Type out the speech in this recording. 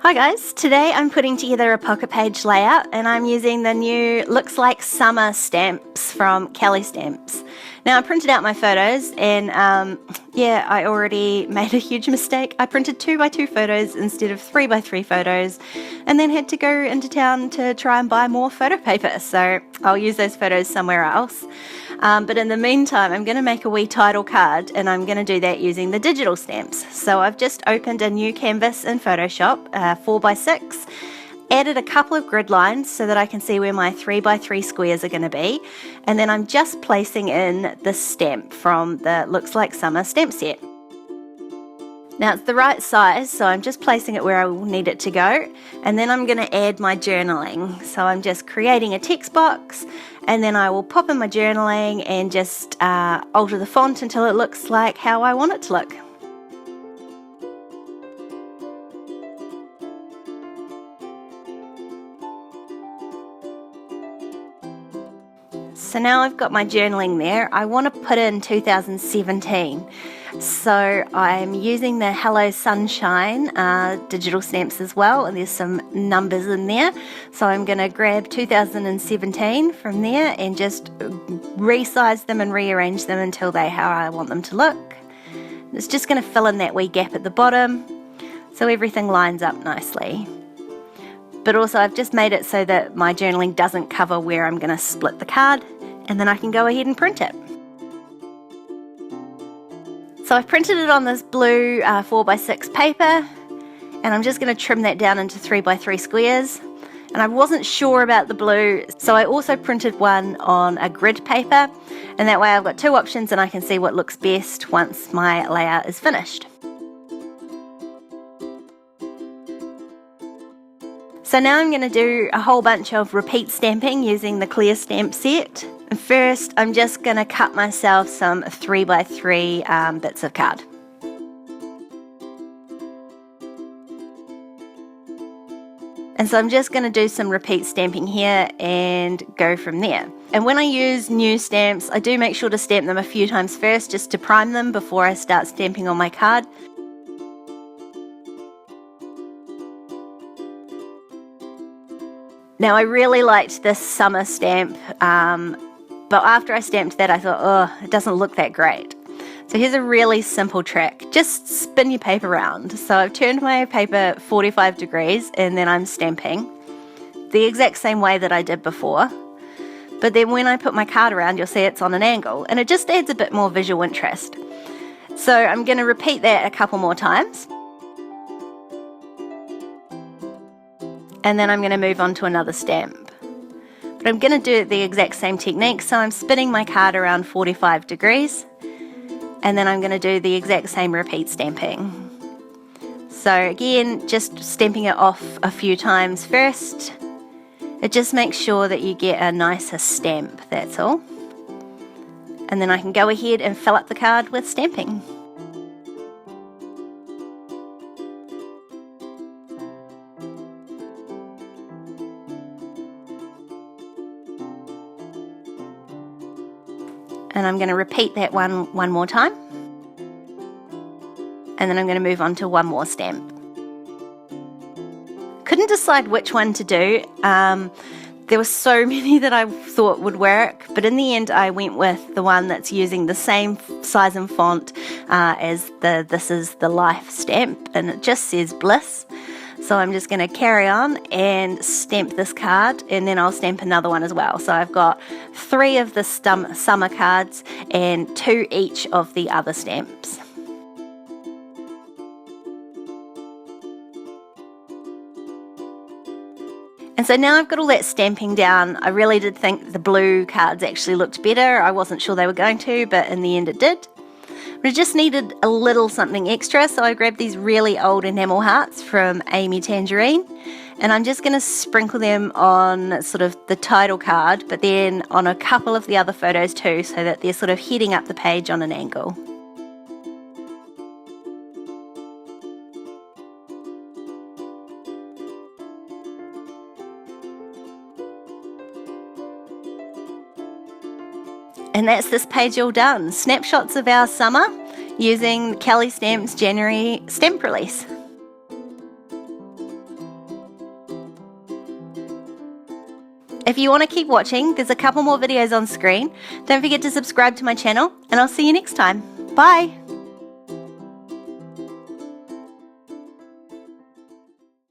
Hi guys, today I'm putting together a pocket page layout and I'm using the new Looks Like Summer stamps from Kelly Stamps. Now I printed out my photos and I already made a huge mistake. I printed 2x2 photos instead of 3x3 photos and then had to go into town to try and buy more photo paper, so I'll use those photos somewhere else. But in the meantime, I'm going to make a wee title card and I'm going to do that using the digital stamps. So I've just opened a new canvas in Photoshop, 4x6, added a couple of grid lines so that I can see where my 3x3 squares are going to be, and then I'm just placing in the stamp from the Looks Like Summer stamp set. Now it's the right size, so I'm just placing it where I will need it to go, and then I'm going to add my journaling. So I'm just creating a text box, and then I will pop in my journaling and just alter the font until it looks like how I want it to look. So now I've got my journaling there. I want to put in 2017. So I'm using the Hello Sunshine digital stamps as well, and there's some numbers in there. So I'm going to grab 2017 from there and just resize them and rearrange them until they're how I want them to look. It's just going to fill in that wee gap at the bottom so everything lines up nicely. But also I've just made it so that my journaling doesn't cover where I'm going to split the card, and then I can go ahead and print it. So I've printed it on this blue 4x6 paper, and I'm just going to trim that down into 3x3 squares. And I wasn't sure about the blue, so I also printed one on a grid paper, and that way I've got two options and I can see what looks best once my layout is finished. So now I'm going to do a whole bunch of repeat stamping using the clear stamp set. And first I'm just going to cut myself some 3x3 bits of card. And so I'm just going to do some repeat stamping here and go from there. And when I use new stamps, I do make sure to stamp them a few times first just to prime them before I start stamping on my card. Now I really liked this summer stamp, but after I stamped that I thought, oh, it doesn't look that great. So here's a really simple trick. Just spin your paper around. So I've turned my paper 45 degrees and then I'm stamping the exact same way that I did before. But then when I put my card around, you'll see it's on an angle and it just adds a bit more visual interest. So I'm going to repeat that a couple more times. And then I'm going to move on to another stamp. But I'm going to do the exact same technique, so I'm spinning my card around 45 degrees, and then I'm going to do the exact same repeat stamping. So again, just stamping it off a few times first. It just makes sure that you get a nicer stamp, that's all. And then I can go ahead and fill up the card with stamping. And I'm going to repeat that one more time. And then I'm going to move on to one more stamp. Couldn't decide which one to do. There were so many that I thought would work, but in the end I went with the one that's using the same size and font as the This Is the Life stamp, and it just says Bliss. So I'm just going to carry on and stamp this card, and then I'll stamp another one as well. So I've got 3 of the summer cards and 2 each of the other stamps. And so now I've got all that stamping down. I really did think the blue cards actually looked better. I wasn't sure they were going to, but in the end it did. But I just needed a little something extra, so I grabbed these really old enamel hearts from Amy Tangerine, and I'm just going to sprinkle them on sort of the title card, but then on a couple of the other photos too, so that they're sort of heading up the page on an angle. And that's this page all done. Snapshots of our summer using Kelly Stamps January stamp release. If you want to keep watching, there's a couple more videos on screen. Don't forget to subscribe to my channel, and I'll see you next time. Bye!